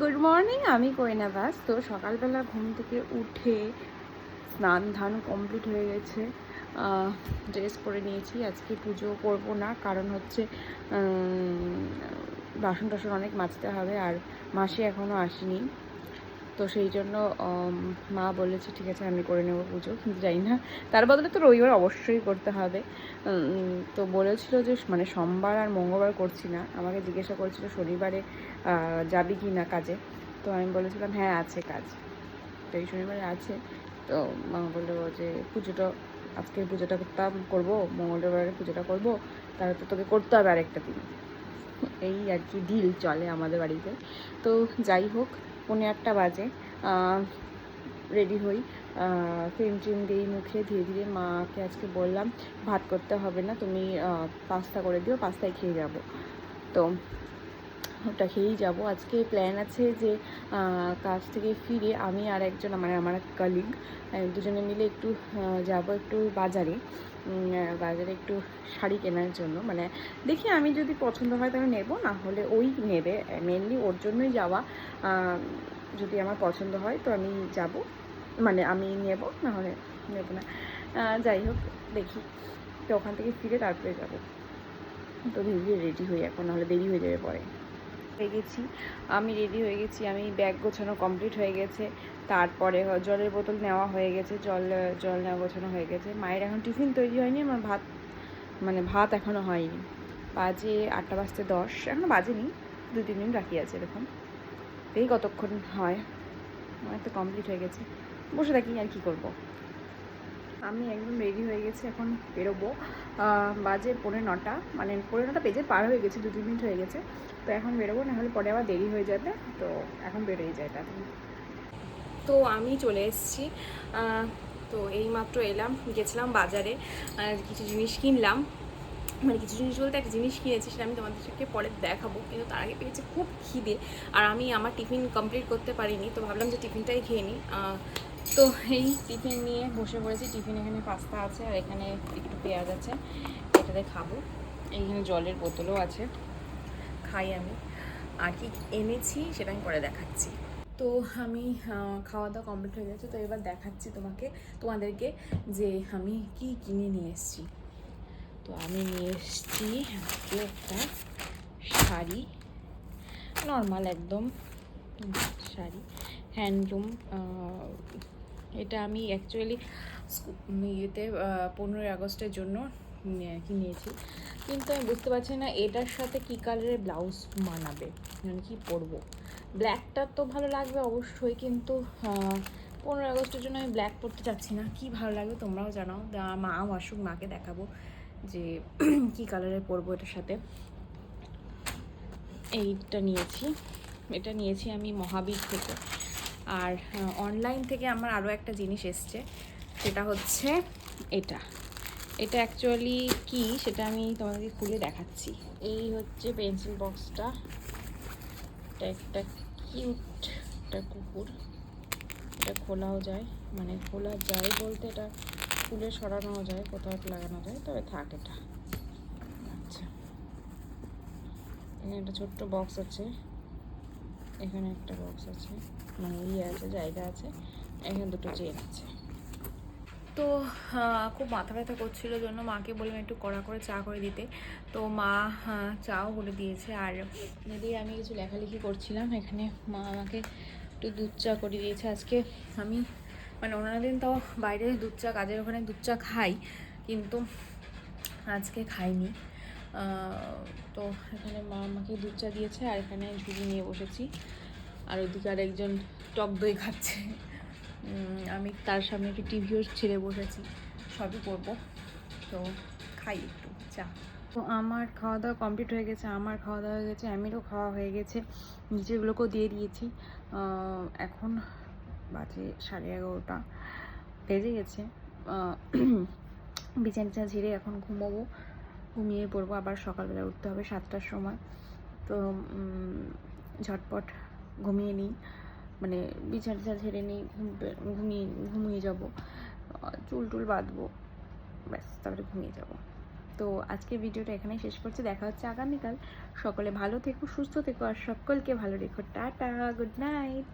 Good morning, আমি কইনা বাস। তো সকালবেলা ঘুম থেকে উঠে স্নান ধান কমপ্লিট হয়ে গেছে। ড্রেস পরে নিয়েছি। আজকে পুজো করব না, কারণ হচ্ছে বাসন টাসন অনেক মাজতে হবে, আর মাসি এখনও আসেনি। তো সেই জন্য মা বলেছে ঠিক আছে আমি করে নেবো পুজো, কিন্তু জানি না তার বদলে তো রবিবার অবশ্যই করতে হবে। তো বলেছিল যে মানে সোমবার আর মঙ্গলবার করছি না, আমাকে জিজ্ঞাসা করেছিল শনিবারে যাবি কি না কাজে। তো আমি বলেছিলাম হ্যাঁ আছে কাজ, তো এই শনিবারে আছে। তো মা বললো যে পুজোটা আজকের পুজোটা করবো, মঙ্গলবারের পুজোটা করবো, তাহলে তো তোকে করতে হবে আরেকটা দিন। এই আর কি ডিল চলে আমাদের বাড়িতে। তো যাই হোক, 8:45 বাজে, রেডি হই, ক্রিম ট্রিম দিই মুখে। ধীরে ধীরে মাকে আজকে বললাম ভাত করতে হবে না, তুমি পাস্তা করে দিও, পাস্তায় খেয়ে যাব। তো ওটা খেয়েই যাব। আজকে প্ল্যান আছে যে কাজ থেকে ফিরে আমি আর একজন আমার এক কলিগ দুজনে মিলে একটু যাব একটু বাজারে, বাজারে একটু শাড়ি কেনার জন্য। মানে দেখি আমি যদি পছন্দ হয় তাহলে নেব, না হলে ওই নেবে, মেনলি ওর জন্যই যাওয়া। যদি আমার পছন্দ হয় তো আমি যাব, মানে আমি নেব, না হলে নেব না। যাই হোক দেখি, তো ওখান থেকে ফিরে তারপরে যাব। তো ধীরে ধীরে রেডি হই এখন, নাহলে দেরি হয়ে যাবে পরে। হয়ে গেছি, আমি রেডি হয়ে গেছি, আমি ব্যাগ গোছানো কমপ্লিট হয়ে গেছে। তারপরে জলের বোতল নেওয়া হয়ে গেছে, জল নেওয়া গোছানো হয়ে গেছে। মায়ের এখন টিফিন তৈরি হয়নি, আমার ভাত এখনও হয়নি। বাজে 8:10, এখনও বাজেনি, 2-3 মিনিট বাকি আছে এরকম। এই কতক্ষণ হয়, আমার তো কমপ্লিট হয়ে গেছে, বসে থাকি আর কি করব। আমি একদম রেডি হয়ে গেছি, এখন বেরোবো। বাজে 9:45, মানে 9:45 বেজে পার হয়ে গেছে, 2-3 মিনিট হয়ে গেছে। তো এখন বেরোবো, নাহলে পরে আবার দেরি হয়ে যাবে। তো এখন বেরোই যায় তাড়াতাড়ি। তো আমি চলে এসেছি। তো এইমাত্র এলাম, গেছিলাম বাজারে, কিছু জিনিস কিনলাম। মানে কিছু জিনিস বলতে একটা জিনিস কিনেছি, সেটা আমি তোমাদেরকে পরে দেখাবো, কিন্তু তার আগে পেয়েছে খুব খিদে। আর আমি আমার টিফিন কমপ্লিট করতে পারিনি, তো ভাবলাম যে টিফিনটাই খেয়ে নিই। তো এই টিফিন নিয়ে বসে পড়েছি। টিফিন এখানে পাস্তা আছে, আর এখানে একটু পেঁয়াজ আছে, এটাতে খাবো। এইখানে জলের বোতলও আছে, খাই আমি। আর কি এনেছি সেটা আমি পরে দেখাচ্ছি। তো আমি খাওয়া দাওয়া কমপ্লিট হয়ে গেছে। তো এবার দেখাচ্ছি তোমাদেরকে যে আমি কি কিনে নিয়ে এসেছি। তো আমি নিয়ে এসেছি আজকে একটা শাড়ি, নর্মাল একদম শাড়ি, হ্যান্ডলুম। এটা আমি অ্যাকচুয়ালি ইয়েতে 15ই আগস্টের জন্য কিনেছি, কিন্তু আমি বুঝতে পারছি না এটার সাথে কী কালারের ব্লাউজ মানাবে, মানে কী পরবো। ব্ল্যাকটা তো ভালো লাগবে অবশ্যই, কিন্তু 15ই আগস্টের জন্য আমি ব্ল্যাক পরতে চাচ্ছি না। কি ভালো লাগবে তোমরাও জানাও, মাও আসুক, মাকে দেখাবো যে কী কালারের পরবো এটার সাথে। এটা নিয়েছি আমি মহাবীর থেকে। আর অনলাইন থেকে আমার আরও একটা জিনিস এসছে, সেটা হচ্ছে এটা অ্যাকচুয়ালি কি সেটা আমি তোমাদেরকে খুলে দেখাচ্ছি। এই হচ্ছে পেন্সিল বক্সটা, এটা একটা কিউট একটা কুকুর। এটা খোলাও যায়, মানে খোলা যায় বলতে এটা খুলে সরানোও যায়, কোথাও লাগানো যায়, তবে থাক এটা। আচ্ছা, এখানে একটা ছোট্ট বক্স আছে, এখানে একটা বক্স আছে, মানে আছে, জায়গা আছে, এখানে দুটো চেন আছে। তো খুব মাথা ব্যথা করছিল জন্য মাকে বললাম একটু কড়া করে চা করে দিতে। তো মা চাও করে দিয়েছে। আর যদি আমি কিছু লেখালেখি করছিলাম, এখানে মা আমাকে একটু দুধ চা করে দিয়েছে। আজকে আমি মানে অন্য দিন তাও বাইরে দুধ চা, কাজের ওখানে দুধ চা খাই, কিন্তু আজকে খাইনি। তো এখানে মা আমাকে দুধ চা দিয়েছে, আর এখানে ঝুড়ি নিয়ে বসেছি, আর ওইদিকে আর একজন টক দই খাচ্ছে। আমি তার সামনে একটু টিভিও ছেড়ে বসেছি, সবই করবো। তো খাই একটু চা। তো আমার খাওয়া দাওয়া কমপ্লিট হয়ে গেছে, আমিরও খাওয়া হয়ে গেছে, নিচেগুলোকেও দিয়ে দিয়েছি। এখন বাজে 11:30 বেজে গেছে। বিছানা ঝেড়ে এখন ঘুমিয়ে পড়বো। আবার সকালবেলা উঠতে হবে 7টার সময়। তো ঝটপট ঘুমিয়ে নিই, মানে বিছানা ঝেড়ে নিই, ঘুমিয়ে যাব, চুল টুল বাঁধবো, ব্যাস তারপরে ঘুমিয়ে যাব। তো আজকে ভিডিওটা এখানেই শেষ করছি, দেখা হচ্ছে আগামীকাল। সকলে ভালো থেকো, সুস্থ থেকো, আর সকলকে ভালো রেখো। Tata, good night.